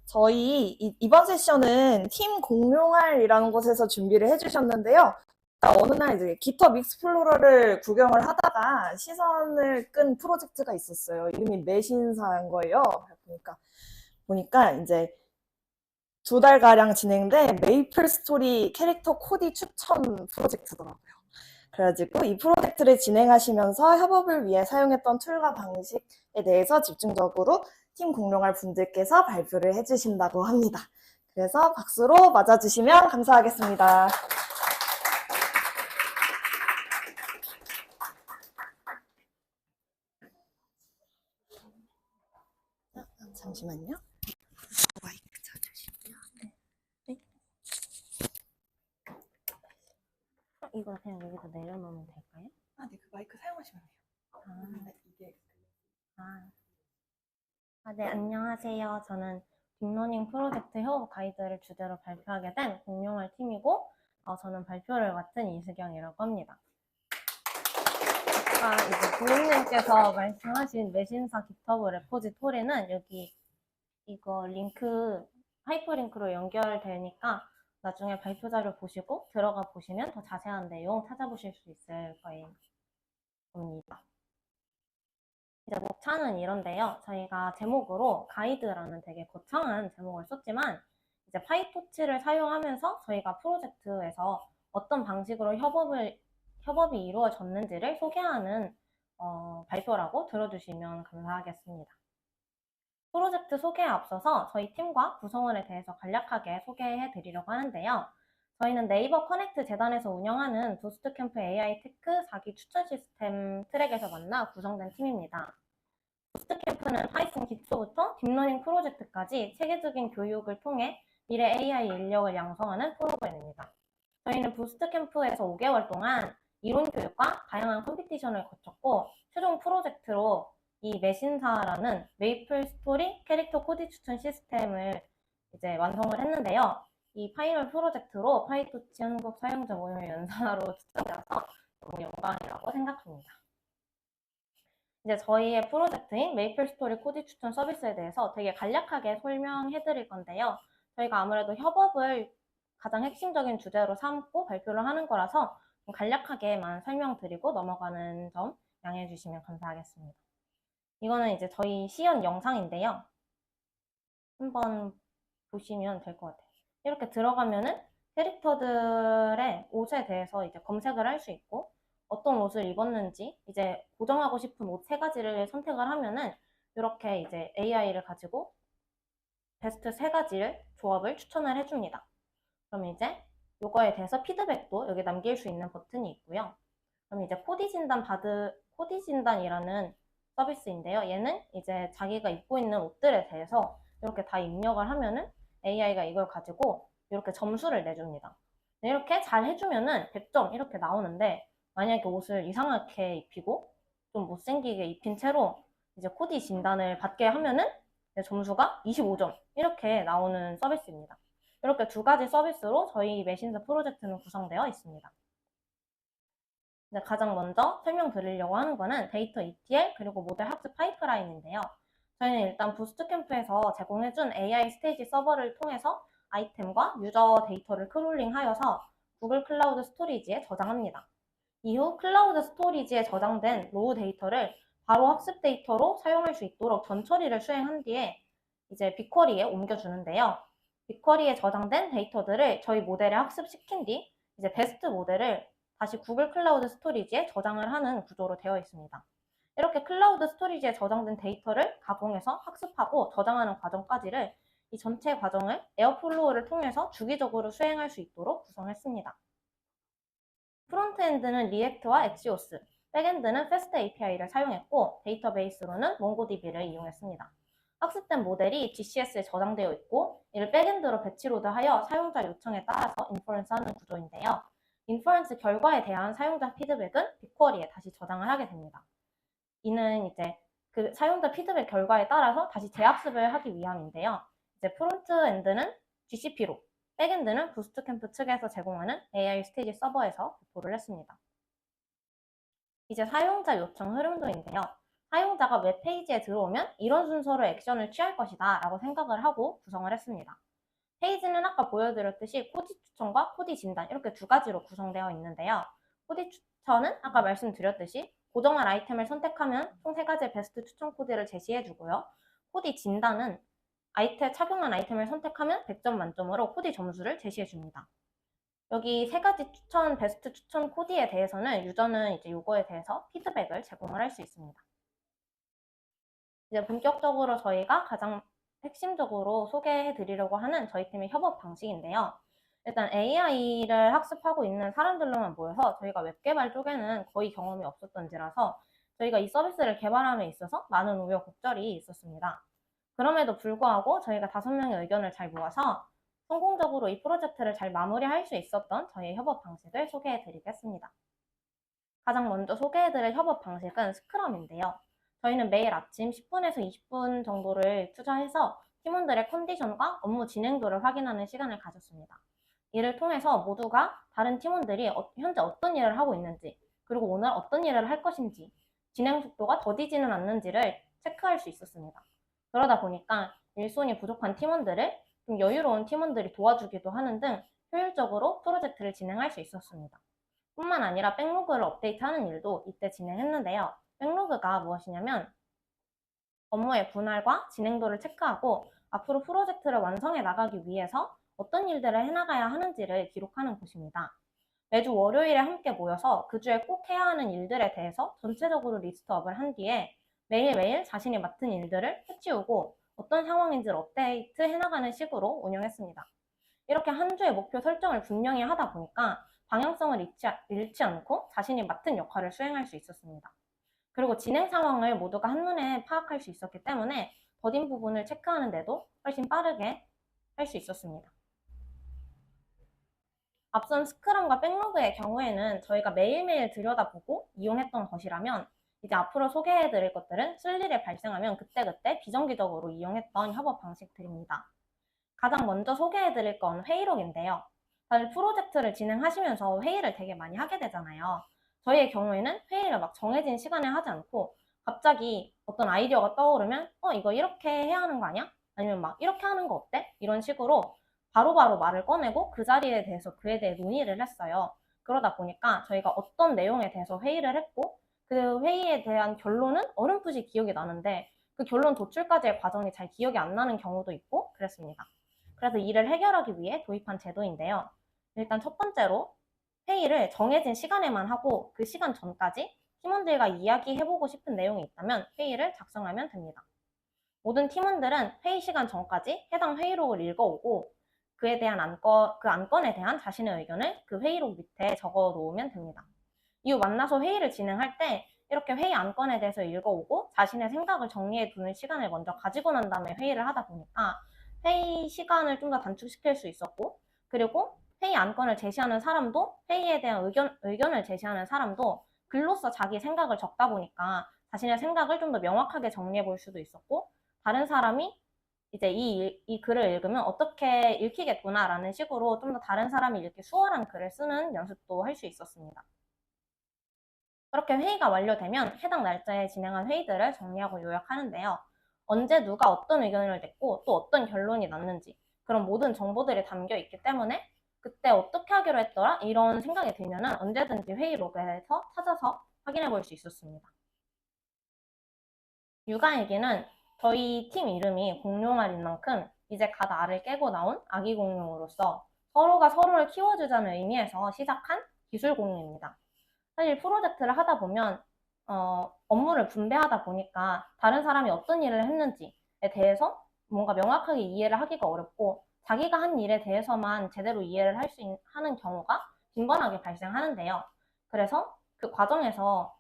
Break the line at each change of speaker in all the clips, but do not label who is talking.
저희 이번 세션은 팀 공룡알이라는 곳에서 준비를 해주셨는데요. 어느 날 이제 깃허브 익스플로러를 구경을 하다가 시선을 끈 프로젝트가 있었어요. 이름이 매신사인 거예요. 보니까 이제 2달가량 진행된 메이플 스토리 캐릭터 코디 추천 프로젝트더라고요. 그래가지고 이 프로젝트를 진행하시면서 협업을 위해 사용했던 툴과 방식에 대해서 집중적으로 팀 공룡할 분들께서 발표를 해주신다고 합니다. 그래서 박수로 맞아주시면 감사하겠습니다. 잠시만요. 마이크 찾으시고요. 네.
이거 그냥 여기다 내려놓으면 될까요?
네, 그 마이크 사용하시면 돼요. 이게.
네, 안녕하세요. 저는 딥러닝 프로젝트 협업 가이드를 주제로 발표하게 된 공룡할 팀이고, 저는 발표를 맡은 이수경이라고 합니다. 아까 이제 부모님께서 말씀하신 매신사 깃허브 레포지토리는 여기 이거 링크, 하이퍼링크로 연결되니까 나중에 발표 자료 보시고 들어가 보시면 더 자세한 내용 찾아보실 수 있을 거예요. 이제 목차는 이런데요. 저희가 제목으로 가이드라는 되게 거창한 제목을 썼지만 이제 파이토치를 사용하면서 저희가 프로젝트에서 어떤 방식으로 협업이 이루어졌는지를 소개하는 발표라고 들어주시면 감사하겠습니다. 프로젝트 소개에 앞서서 저희 팀과 구성원에 대해서 간략하게 소개해 드리려고 하는데요. 저희는 네이버 커넥트 재단에서 운영하는 부스트캠프 AI 테크 4기 추천 시스템 트랙에서 만나 구성된 팀입니다. 부스트캠프는 파이썬 기초부터 딥러닝 프로젝트까지 체계적인 교육을 통해 미래 AI 인력을 양성하는 프로그램입니다. 저희는 부스트캠프에서 5개월 동안 이론 교육과 다양한 컴피티션을 거쳤고 최종 프로젝트로 이 매신사라는 메이플 스토리 캐릭터 코디 추천 시스템을 이제 완성을 했는데요. 이 파이널 프로젝트로 파이토치 한국 사용자 모임의 연사로 추천되어서 너무 영광이라고 생각합니다. 이제 저희의 프로젝트인 메이플 스토리 코디 추천 서비스에 대해서 되게 간략하게 설명해 드릴 건데요. 저희가 아무래도 협업을 가장 핵심적인 주제로 삼고 발표를 하는 거라서 간략하게만 설명드리고 넘어가는 점 양해해 주시면 감사하겠습니다. 이거는 이제 저희 시연 영상인데요. 한번 보시면 될 것 같아요. 이렇게 들어가면은 캐릭터들의 옷에 대해서 이제 검색을 할 수 있고 어떤 옷을 입었는지 이제 고정하고 싶은 옷 3가지를 선택을 하면은 이렇게 이제 AI를 가지고 베스트 3가지를 조합을 추천을 해줍니다. 그럼 이제 이거에 대해서 피드백도 여기 남길 수 있는 버튼이 있고요. 그럼 이제 코디 진단이라는 서비스인데요. 얘는 이제 자기가 입고 있는 옷들에 대해서 이렇게 다 입력을 하면은 AI가 이걸 가지고 이렇게 점수를 내줍니다. 이렇게 잘 해주면은 100점 이렇게 나오는데 만약에 옷을 이상하게 입히고 좀 못생기게 입힌 채로 이제 코디 진단을 받게 하면은 점수가 25점 이렇게 나오는 서비스입니다. 이렇게 2가지 서비스로 저희 매신사 프로젝트는 구성되어 있습니다. 가장 먼저 설명드리려고 하는 거는 데이터 ETL 그리고 모델 학습 파이프라인인데요. 저희는 일단 부스트캠프에서 제공해준 AI 스테이지 서버를 통해서 아이템과 유저 데이터를 크롤링하여서 구글 클라우드 스토리지에 저장합니다. 이후 클라우드 스토리지에 저장된 로우 데이터를 바로 학습 데이터로 사용할 수 있도록 전처리를 수행한 뒤에 이제 빅쿼리에 옮겨주는데요. 빅쿼리에 저장된 데이터들을 저희 모델에 학습시킨 뒤 이제 베스트 모델을 다시 구글 클라우드 스토리지에 저장을 하는 구조로 되어 있습니다. 이렇게 클라우드 스토리지에 저장된 데이터를 가공해서 학습하고 저장하는 과정까지를 이 전체 과정을 에어플로우를 통해서 주기적으로 수행할 수 있도록 구성했습니다. 프론트엔드는 리액트와 엑시오스, 백엔드는 패스트 API를 사용했고 데이터베이스로는 몽고DB를 이용했습니다. 학습된 모델이 GCS에 저장되어 있고 이를 백엔드로 배치로드하여 사용자 요청에 따라서 인퍼런스하는 구조인데요. 인퍼런스 결과에 대한 사용자 피드백은 빅쿼리에 다시 저장을 하게 됩니다. 이는 이제 그 사용자 피드백 결과에 따라서 다시 재학습을 하기 위함인데요. 이제 프론트엔드는 GCP로, 백엔드는 부스트캠프 측에서 제공하는 AI 스테이지 서버에서 배포를 했습니다. 이제 사용자 요청 흐름도인데요. 사용자가 웹페이지에 들어오면 이런 순서로 액션을 취할 것이다 라고 생각을 하고 구성을 했습니다. 페이지는 아까 보여드렸듯이 코디 추천과 코디 진단 이렇게 두 가지로 구성되어 있는데요. 코디 추천은 아까 말씀드렸듯이 고정한 아이템을 선택하면 총 3가지의 베스트 추천 코디를 제시해주고요. 코디 진단은 착용한 아이템을 선택하면 100점 만점으로 코디 점수를 제시해줍니다. 여기 3가지 베스트 추천 코디에 대해서는 유저는 이제 이거에 대해서 피드백을 제공을 할 수 있습니다. 이제 본격적으로 저희가 가장 핵심적으로 소개해 드리려고 하는 저희 팀의 협업 방식인데요. 일단 AI를 학습하고 있는 사람들로만 모여서 저희가 웹 개발 쪽에는 거의 경험이 없었던지라서 저희가 이 서비스를 개발함에 있어서 많은 우여곡절이 있었습니다. 그럼에도 불구하고 저희가 5명의 의견을 잘 모아서 성공적으로 이 프로젝트를 잘 마무리할 수 있었던 저희의 협업 방식을 소개해 드리겠습니다. 가장 먼저 소개해 드릴 협업 방식은 스크럼인데요. 저희는 매일 아침 10분에서 20분 정도를 투자해서 팀원들의 컨디션과 업무 진행도를 확인하는 시간을 가졌습니다. 이를 통해서 모두가 다른 팀원들이 현재 어떤 일을 하고 있는지, 그리고 오늘 어떤 일을 할 것인지, 진행 속도가 더디지는 않는지를 체크할 수 있었습니다. 그러다 보니까 일손이 부족한 팀원들을 좀 여유로운 팀원들이 도와주기도 하는 등 효율적으로 프로젝트를 진행할 수 있었습니다. 뿐만 아니라 백로그를 업데이트하는 일도 이때 진행했는데요. 백로그가 무엇이냐면 업무의 분할과 진행도를 체크하고 앞으로 프로젝트를 완성해 나가기 위해서 어떤 일들을 해나가야 하는지를 기록하는 곳입니다. 매주 월요일에 함께 모여서 그 주에 꼭 해야 하는 일들에 대해서 전체적으로 리스트업을 한 뒤에 매일매일 자신이 맡은 일들을 해치우고 어떤 상황인지를 업데이트 해나가는 식으로 운영했습니다. 이렇게 한 주의 목표 설정을 분명히 하다 보니까 방향성을 잃지 않고 자신이 맡은 역할을 수행할 수 있었습니다. 그리고 진행 상황을 모두가 한눈에 파악할 수 있었기 때문에 더딘 부분을 체크하는 데도 훨씬 빠르게 할 수 있었습니다. 앞선 스크럼과 백로그의 경우에는 저희가 매일매일 들여다보고 이용했던 것이라면 이제 앞으로 소개해드릴 것들은 쓸 일이 발생하면 그때그때 비정기적으로 이용했던 협업 방식들입니다. 가장 먼저 소개해드릴 건 회의록인데요. 다들 프로젝트를 진행하시면서 회의를 되게 많이 하게 되잖아요. 저희의 경우에는 회의를 막 정해진 시간에 하지 않고 갑자기 어떤 아이디어가 떠오르면 이거 이렇게 해야 하는 거 아니야? 아니면 막 이렇게 하는 거 어때? 이런 식으로 바로바로 말을 꺼내고 그 자리에 대해서 그에 대해 논의를 했어요. 그러다 보니까 저희가 어떤 내용에 대해서 회의를 했고 그 회의에 대한 결론은 어렴풋이 기억이 나는데 그 결론 도출까지의 과정이 잘 기억이 안 나는 경우도 있고 그랬습니다. 그래서 이를 해결하기 위해 도입한 제도인데요. 일단 첫 번째로 회의를 정해진 시간에만 하고 그 시간 전까지 팀원들과 이야기해보고 싶은 내용이 있다면 회의를 작성하면 됩니다. 모든 팀원들은 회의 시간 전까지 해당 회의록을 읽어오고 그에 대한 그 안건에 대한 자신의 의견을 그 회의록 밑에 적어 놓으면 됩니다. 이후 만나서 회의를 진행할 때 이렇게 회의 안건에 대해서 읽어오고 자신의 생각을 정리해 두는 시간을 먼저 가지고 난 다음에 회의를 하다 보니까 회의 시간을 좀 더 단축시킬 수 있었고 그리고 회의 안건을 제시하는 사람도 회의에 대한 의견을 제시하는 사람도 글로써 자기 생각을 적다 보니까 자신의 생각을 좀 더 명확하게 정리해 볼 수도 있었고 다른 사람이 이제 이 글을 읽으면 어떻게 읽히겠구나라는 식으로 좀 더 다른 사람이 읽기 수월한 글을 쓰는 연습도 할 수 있었습니다. 그렇게 회의가 완료되면 해당 날짜에 진행한 회의들을 정리하고 요약하는데요. 언제 누가 어떤 의견을 냈고 또 어떤 결론이 났는지 그런 모든 정보들이 담겨 있기 때문에 그때 어떻게 하기로 했더라? 이런 생각이 들면 언제든지 회의 로그에서 찾아서 확인해 볼 수 있었습니다. 육아일기는 저희 팀 이름이 공룡알인 만큼 이제 갓 알을 깨고 나온 아기 공룡으로서 서로가 서로를 키워주자는 의미에서 시작한 기술 공유입니다. 사실 프로젝트를 하다 보면 업무를 분배하다 보니까 다른 사람이 어떤 일을 했는지에 대해서 뭔가 명확하게 이해를 하기가 어렵고 자기가 한 일에 대해서만 제대로 이해를 하는 경우가 빈번하게 발생하는데요. 그래서 그 과정에서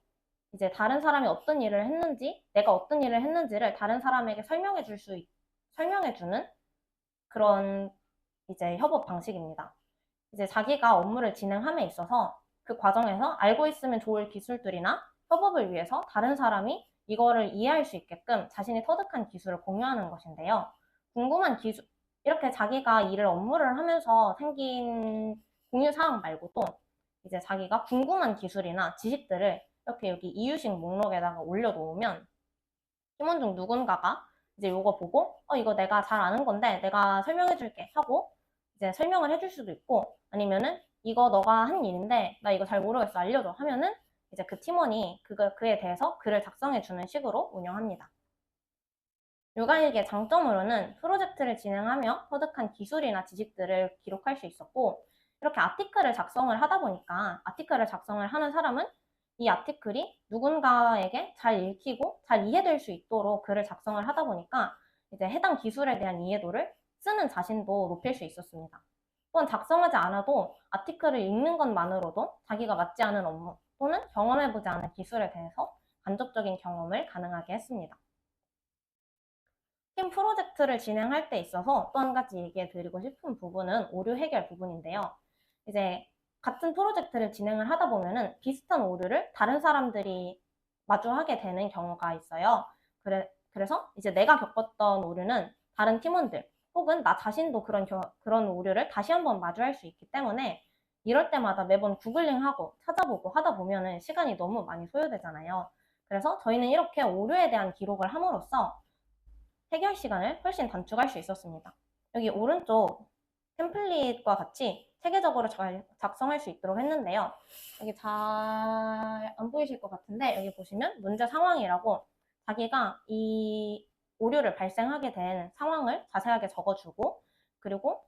이제 다른 사람이 어떤 일을 했는지, 내가 어떤 일을 했는지를 다른 사람에게 설명해주는 그런 이제 협업 방식입니다. 이제 자기가 업무를 진행함에 있어서 그 과정에서 알고 있으면 좋을 기술들이나 협업을 위해서 다른 사람이 이거를 이해할 수 있게끔 자신이 터득한 기술을 공유하는 것인데요. 궁금한 기술, 이렇게 자기가 업무를 하면서 생긴 공유 사항 말고도 이제 자기가 궁금한 기술이나 지식들을 이렇게 여기 이유식 목록에다가 올려놓으면 팀원 중 누군가가 이제 요거 보고 이거 내가 잘 아는 건데 내가 설명해 줄게 하고 이제 설명을 해줄 수도 있고, 아니면은 이거 너가 한 일인데 나 이거 잘 모르겠어 알려줘 하면은 이제 그 팀원이 그에 대해서 글을 작성해 주는 식으로 운영합니다. 육아일기의 장점으로는 프로젝트를 진행하며 터득한 기술이나 지식들을 기록할 수 있었고, 이렇게 아티클을 작성을 하다 보니까 아티클을 작성을 하는 사람은 이 아티클이 누군가에게 잘 읽히고 잘 이해될 수 있도록 글을 작성을 하다 보니까 이제 해당 기술에 대한 이해도를 쓰는 자신도 높일 수 있었습니다. 또한 작성하지 않아도 아티클을 읽는 것만으로도 자기가 맞지 않은 업무 또는 경험해보지 않은 기술에 대해서 간접적인 경험을 가능하게 했습니다. 팀 프로젝트를 진행할 때 있어서 또 한 가지 얘기해 드리고 싶은 부분은 오류 해결 부분인데요. 이제 같은 프로젝트를 진행을 하다 보면은 비슷한 오류를 다른 사람들이 마주하게 되는 경우가 있어요. 그래서 이제 내가 겪었던 오류는 다른 팀원들 혹은 나 자신도 그런 오류를 다시 한번 마주할 수 있기 때문에 이럴 때마다 매번 구글링하고 찾아보고 하다 보면은 시간이 너무 많이 소요되잖아요. 그래서 저희는 이렇게 오류에 대한 기록을 함으로써 해결 시간을 훨씬 단축할 수 있었습니다. 여기 오른쪽 템플릿과 같이 체계적으로 잘 작성할 수 있도록 했는데요. 여기 잘 안 보이실 것 같은데 여기 보시면 문제 상황이라고 자기가 이 오류를 발생하게 된 상황을 자세하게 적어주고, 그리고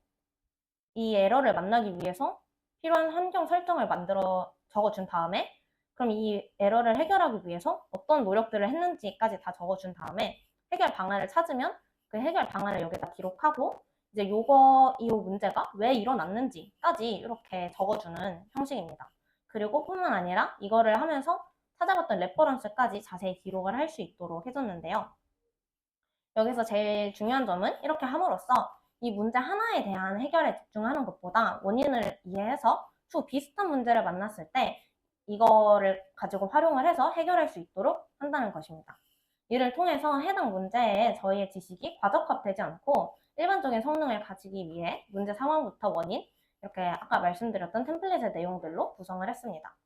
이 에러를 만나기 위해서 필요한 환경 설정을 만들어 적어준 다음에 그럼 이 에러를 해결하기 위해서 어떤 노력들을 했는지까지 다 적어준 다음에 해결 방안을 찾으면 그 해결 방안을 여기다 기록하고 이제 이 문제가 왜 일어났는지까지 이렇게 적어주는 형식입니다. 그리고 뿐만 아니라 이거를 하면서 찾아봤던 레퍼런스까지 자세히 기록을 할 수 있도록 해줬는데요. 여기서 제일 중요한 점은 이렇게 함으로써 이 문제 하나에 대한 해결에 집중하는 것보다 원인을 이해해서 추후 비슷한 문제를 만났을 때 이거를 가지고 활용을 해서 해결할 수 있도록 한다는 것입니다. 이를 통해서 해당 문제에 저희의 지식이 과적합되지 않고 일반적인 성능을 가지기 위해 문제 상황부터 원인, 이렇게 아까 말씀드렸던 템플릿의 내용들로 구성을 했습니다.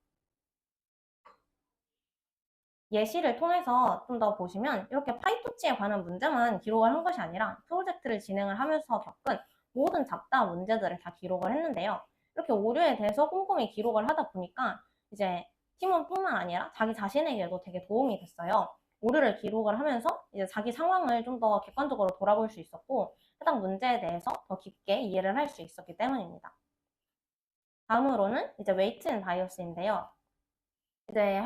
예시를 통해서 좀 더 보시면 이렇게 파이토치에 관한 문제만 기록을 한 것이 아니라 프로젝트를 진행을 하면서 겪은 모든 잡다한 문제들을 다 기록을 했는데요. 이렇게 오류에 대해서 꼼꼼히 기록을 하다 보니까 이제 팀원뿐만 아니라 자기 자신에게도 되게 도움이 됐어요. 오류를 기록을 하면서 이제 자기 상황을 좀 더 객관적으로 돌아볼 수 있었고 해당 문제에 대해서 더 깊게 이해를 할 수 있었기 때문입니다. 다음으로는 이제 웨이트 앤 바이어스인데요. 이제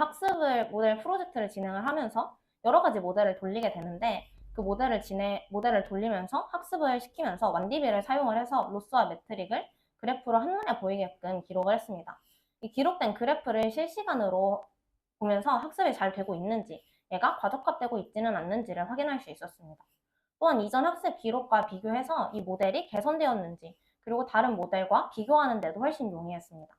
모델 프로젝트를 진행을 하면서 여러 가지 모델을 돌리게 되는데 그 모델을 돌리면서 학습을 시키면서 완디비를 사용을 해서 로스와 매트릭을 그래프로 한눈에 보이게끔 기록을 했습니다. 이 기록된 그래프를 실시간으로 보면서 학습이 잘 되고 있는지, 얘가 과적합되고 있지는 않는지를 확인할 수 있었습니다. 또한 이전 학습 기록과 비교해서 이 모델이 개선되었는지, 그리고 다른 모델과 비교하는 데도 훨씬 용이했습니다.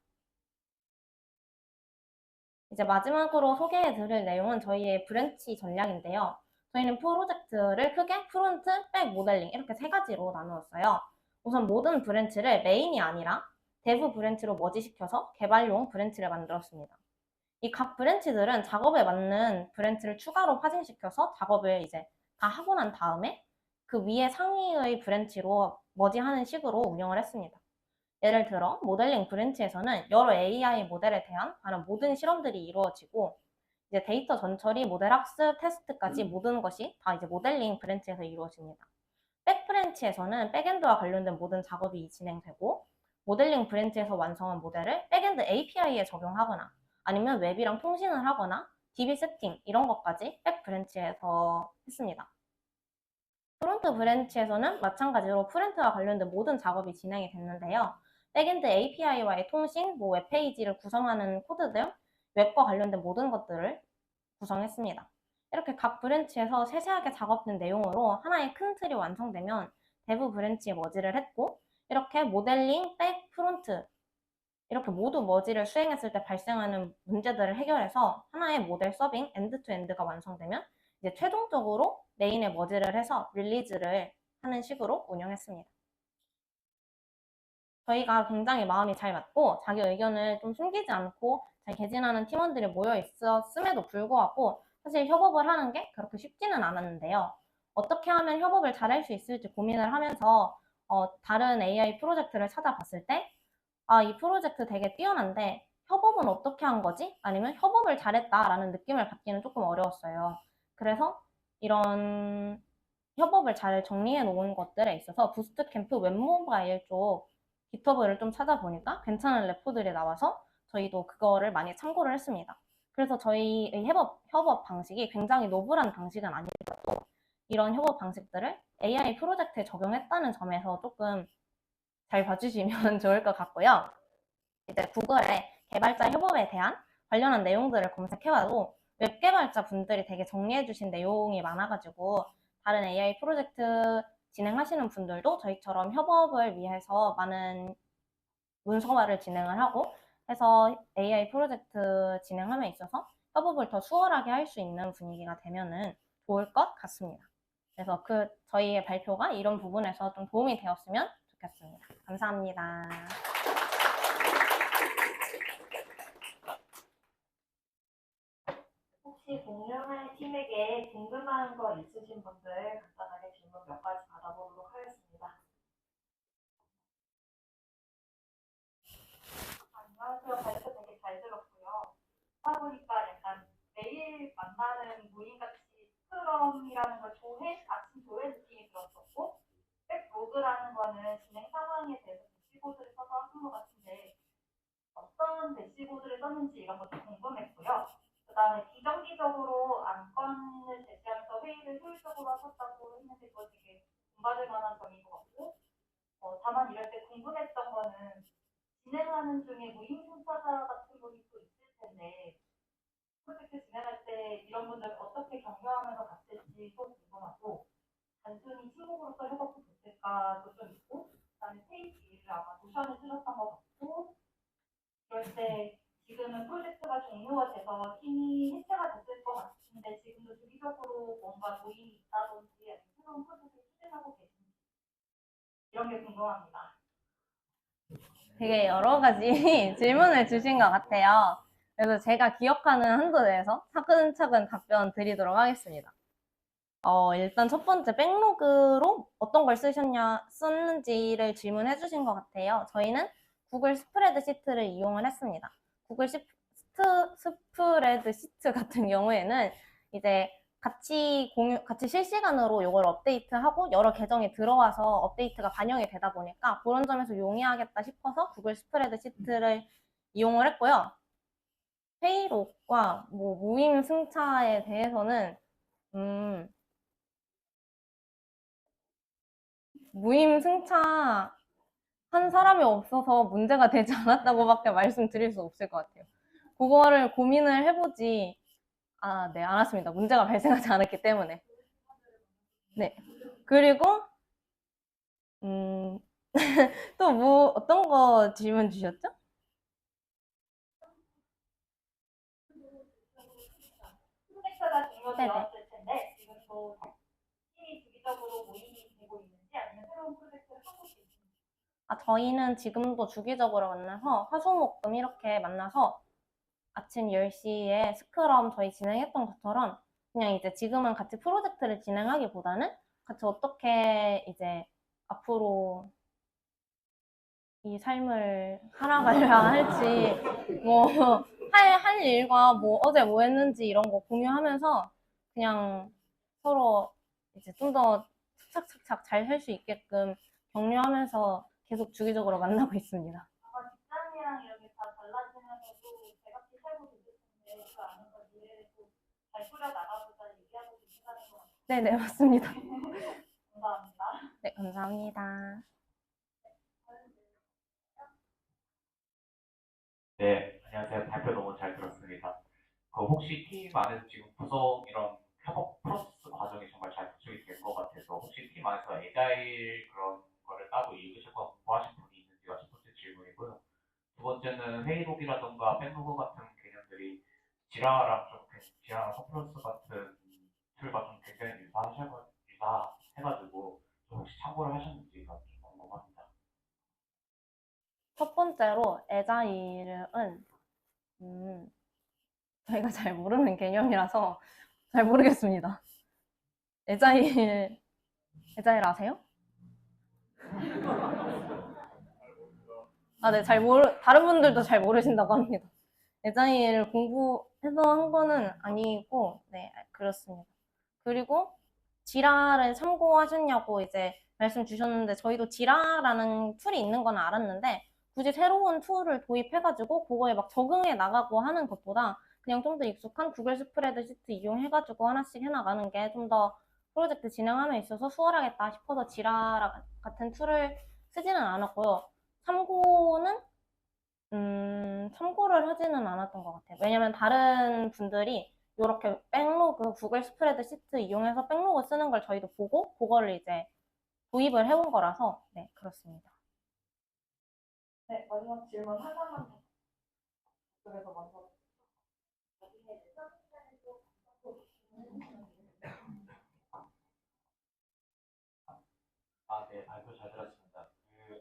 이제 마지막으로 소개해 드릴 내용은 저희의 브랜치 전략인데요. 저희는 프로젝트를 크게 프론트, 백 모델링 이렇게 세 가지로 나누었어요. 우선 모든 브랜치를 메인이 아니라 대부 브랜치로 머지시켜서 개발용 브랜치를 만들었습니다. 이 각 브랜치들은 작업에 맞는 브랜치를 추가로 파생시켜서 작업을 이제 다 하고 난 다음에 그 위에 상위의 브랜치로 머지하는 식으로 운영을 했습니다. 예를 들어 모델링 브랜치에서는 여러 AI 모델에 대한 관한 모든 실험들이 이루어지고 이제 데이터 전처리, 모델 학습, 테스트까지 모든 것이 다 이제 모델링 브랜치에서 이루어집니다. 백 브랜치에서는 백엔드와 관련된 모든 작업이 진행되고 모델링 브랜치에서 완성한 모델을 백엔드 API에 적용하거나 아니면 웹이랑 통신을 하거나 DB 세팅 이런 것까지 백 브랜치에서 했습니다. 프론트 브랜치에서는 마찬가지로 프론트와 관련된 모든 작업이 진행이 됐는데요. 백엔드 API와의 통신, 웹페이지를 구성하는 코드 등 웹과 관련된 모든 것들을 구성했습니다. 이렇게 각 브랜치에서 세세하게 작업된 내용으로 하나의 큰 틀이 완성되면 대부 브랜치에 머지를 했고 이렇게 모델링, 백, 프론트 이렇게 모두 머지를 수행했을 때 발생하는 문제들을 해결해서 하나의 모델 서빙 엔드 투 엔드가 완성되면 이제 최종적으로 메인에 머지를 해서 릴리즈를 하는 식으로 운영했습니다. 저희가 굉장히 마음이 잘 맞고 자기 의견을 좀 숨기지 않고 잘 개진하는 팀원들이 모여 있었음에도 불구하고 사실 협업을 하는 게 그렇게 쉽지는 않았는데요. 어떻게 하면 협업을 잘할 수 있을지 고민을 하면서 다른 AI 프로젝트를 찾아봤을 때, 아, 이 프로젝트 되게 뛰어난데 협업은 어떻게 한 거지? 아니면 협업을 잘했다라는 느낌을 받기는 조금 어려웠어요. 그래서 이런 협업을 잘 정리해 놓은 것들에 있어서 부스트캠프 웹모바일 쪽 기터브를 좀 찾아보니까 괜찮은 레포들이 나와서 저희도 그거를 많이 참고를 했습니다. 그래서 저희의 협업 방식이 굉장히 노블한 방식은 아니더라도 이런 협업 방식들을 AI 프로젝트에 적용했다는 점에서 조금 잘 봐주시면 좋을 것 같고요. 이제 구글에 개발자 협업에 대한 관련한 내용들을 검색해봐도 웹 개발자 분들이 되게 정리해주신 내용이 많아가지고 다른 AI 프로젝트 진행하시는 분들도 저희처럼 협업을 위해서 많은 문서화를 진행을 하고 해서 AI 프로젝트 진행함에 있어서 협업을 더 수월하게 할 수 있는 분위기가 되면은 좋을 것 같습니다. 그래서 저희의 발표가 이런 부분에서 좀 도움이 되었으면 좋겠습니다. 감사합니다.
혹시 공유할 팀에게 궁금한 거 있으신 분들 간단하게 질문 몇 가지 받아보도록 하겠습니다. 안녕하세요. 발표 되게 잘 들었고요. 하다 보니까 약간 매일 만나는 모임같이 스크럼이라는 걸 아침 조회 느낌이 들었었고, 백로그라는 거는 진행 상황에 대해서 대시보드를 써서 하는 것 같은데, 어떤 대시보드를 썼는지 이런 것도 궁금했고요. 그 다음에 비정기적으로 안건을 제시하면서 회의를 효율적으로 하셨다고 했는데 그거 되게 본받을 만한 점인 것 같고, 다만 이럴 때 궁금했던 거는 진행하는 중에 무임승차자 같은 분이 또 있을 텐데 프로젝트 진행할 때 이런 분들 어떻게 격려하면서 갔을지 또 궁금하고, 단순히 친구로서 협업도 됐을까도 좀 있고, 그다음에 페이지를 아마 노션을 쓰셨던 것 같고, 그럴 때 지금은 프로젝트가 종료가 돼서 팀이 해체가 됐을 것 같은데 지금도 주기적으로 뭔가 모임이 있다든지 아니면 새로운 프로젝트를 추진하고 계신지 이런 게 궁금합니다.
되게 여러 가지 질문을 주신 것 같아요. 그래서 제가 기억하는 한도 내에서 차근차근 답변 드리도록 하겠습니다. 일단 첫 번째 백로그로 어떤 걸 썼는지를 질문해 주신 것 같아요. 저희는 구글 스프레드시트를 이용을 했습니다. 구글 스프레드시트 같은 경우에는 이제 같이 실시간으로 이걸 업데이트하고 여러 계정이 들어와서 업데이트가 반영이 되다 보니까 그런 점에서 용이하겠다 싶어서 구글 스프레드시트를 이용을 했고요. 회의록과 뭐 무임 승차에 대해서는 무임 승차 한 사람이 없어서 문제가 되지 않았다고밖에 말씀드릴 수 없을 것 같아요. 그거를 고민을 해보지, 네, 않았습니다. 문제가 발생하지 않았기 때문에. 네. 그리고, 또 뭐, 어떤 거 질문 주셨죠?
프로젝트가
네네.
종료되었을 텐데 지금도 팀이 주기적으로 모임이 되고 있는지 아니면 새로운 프로젝트를 하고 계신지.
저희는 지금도 주기적으로 만나서 화수목금 이렇게 만나서 아침 10시에 스크럼 저희 진행했던 것처럼 그냥 이제 지금은 같이 프로젝트를 진행하기보다는 같이 어떻게 이제 앞으로 이 삶을 살아가려야 할지, 뭐, 할 일과 뭐, 어제 뭐 했는지 이런 거 공유하면서 그냥 서로 이제 좀 더 착착착착 잘 살 수 있게끔 격려하면서 계속 주기적으로 만나고 있습니다.
아마 직장이랑 이렇게 다 달라지면서도 제각기 살고 계실 텐데 그 안에서 미래를 또잘 꾸려 나가보자 얘기하고 계신다는 것 같아요.
네네, 맞습니다.
감사합니다.
네, 감사합니다.
네, 안녕하세요. 발표 너무 잘 들었습니다. 혹시 팀 안에서 지금 구성 이런 협업 프로세스 과정이 정말 잘 구축이 된 것 같아서 혹시 팀 안에서 에자일 그런 거를 따로 읽으시고 공부하신 분이 있는지가 첫 번째 질문이고요. 두 번째는 회의록이라던가 백로그 같은 개념들이 지라랑 지라랑 컨퍼런스 같은 툴과 좀 굉장히 유사해가지고 좀 혹시 참고를 하셨는지가 좀 궁금합니다.
첫 번째로, 에자일은, 저희가 잘 모르는 개념이라서 잘 모르겠습니다. 에자일 아세요? 아, 네, 다른 분들도 잘 모르신다고 합니다. 에자일 공부해서 한 거는 아니고, 네, 그렇습니다. 그리고 지라를 참고하셨냐고 이제 말씀 주셨는데, 저희도 지라라는 툴이 있는 건 알았는데, 굳이 새로운 툴을 도입해가지고 그거에 막 적응해 나가고 하는 것보다 그냥 좀 더 익숙한 구글 스프레드시트 이용해가지고 하나씩 해나가는 게 좀 더 프로젝트 진행함에 있어서 수월하겠다 싶어서 지라 같은 툴을 쓰지는 않았고요. 참고를 하지는 않았던 것 같아요. 왜냐면 다른 분들이 이렇게 백로그, 구글 스프레드시트 이용해서 백로그 쓰는 걸 저희도 보고 그거를 이제 도입을 해온 거라서, 네, 그렇습니다.
네, 마지막 질문 하나만 더. 그래서 먼저.
아, 네, 발표 잘 들었습니다.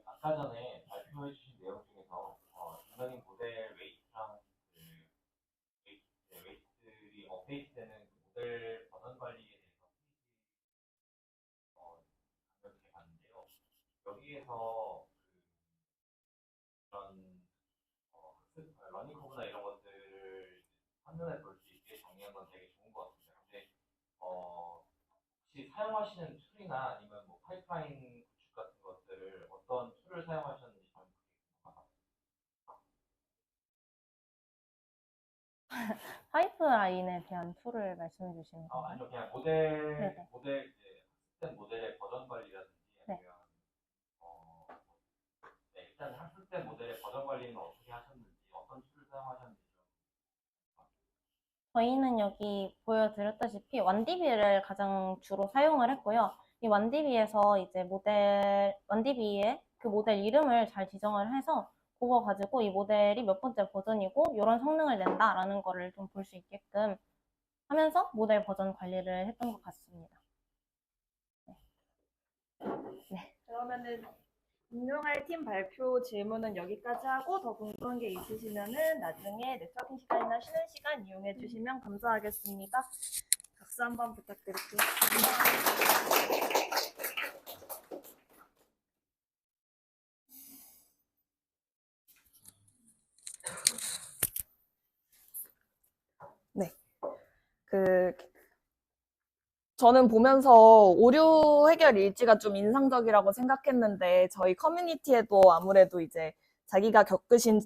아까 전에 발표해 주신 내용 중에서, 딥러닝 모델 웨이트랑 웨이트들이 업데이트되는 그 모델 버전 관리에 대해서 간단히 봤는데요. 여기에서 그런 러닝 커브나 이런 것들을 한눈에 볼 수 있게 정리한 건 되게 좋은 것 같습니다. 근데 혹시 사용하시는 툴이나 아니면 뭐 파이프라인 구축 같은 것들을 어떤 툴을 사용하셨는지 좀 궁금합니다.
파이프라인에 대한 툴을 말씀해 주시는 건가요?
아니요, 그냥
네네.
모델 이제 학습된 모델의 버전 관리라든지
네.
아니면 네, 일단 학습된 모델의 버전 관리는 어떻게 하셨는지, 어떤 툴을 사용하셨는지 좀.
저희는 여기 보여드렸다시피 완디비를 가장 주로 사용을 했고요. 이 완디비에서 이제 완디비에 그 모델 이름을 잘 지정을 해서 그거 가지고 이 모델이 몇 번째 버전이고 이런 성능을 낸다라는 거를 좀 볼 수 있게끔 하면서 모델 버전 관리를 했던 것 같습니다. 네.
그러면은 공룡할 팀 발표 질문은 여기까지 하고 더 궁금한 게 있으시면은 나중에 네트워킹 시간이나 쉬는 시간 이용해 주시면 감사하겠습니다. 박수 한번 부탁드릴게요. 네. 저는 보면서 오류 해결 일지가 좀 인상적이라고 생각했는데 저희 커뮤니티에도 아무래도 이제 자기가 겪으신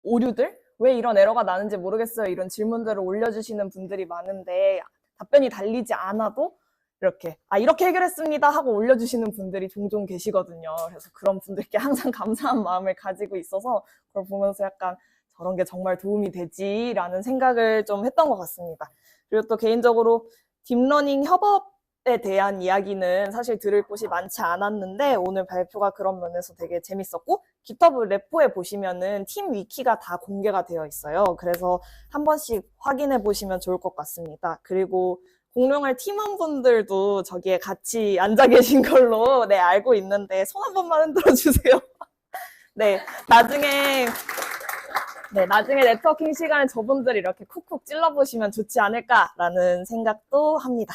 오류들? 왜 이런 에러가 나는지 모르겠어요. 이런 질문들을 올려주시는 분들이 많은데 답변이 달리지 않아도 이렇게 해결했습니다 하고 올려주시는 분들이 종종 계시거든요. 그래서 그런 분들께 항상 감사한 마음을 가지고 있어서 그걸 보면서 약간 저런 게 정말 도움이 되지라는 생각을 좀 했던 것 같습니다. 그리고 또 개인적으로 딥러닝 협업에 대한 이야기는 사실 들을 곳이 많지 않았는데 오늘 발표가 그런 면에서 되게 재밌었고 GitHub 레포에 보시면은 팀 위키가 다 공개가 되어 있어요. 그래서 한 번씩 확인해 보시면 좋을 것 같습니다. 그리고 공룡할 팀원분들도 저기에 같이 앉아 계신 걸로 네, 알고 있는데 손 한 번만 흔들어 주세요. 네, 나중에 네트워킹 시간에 저분들 이렇게 쿡쿡 찔러보시면 좋지 않을까라는 생각도 합니다.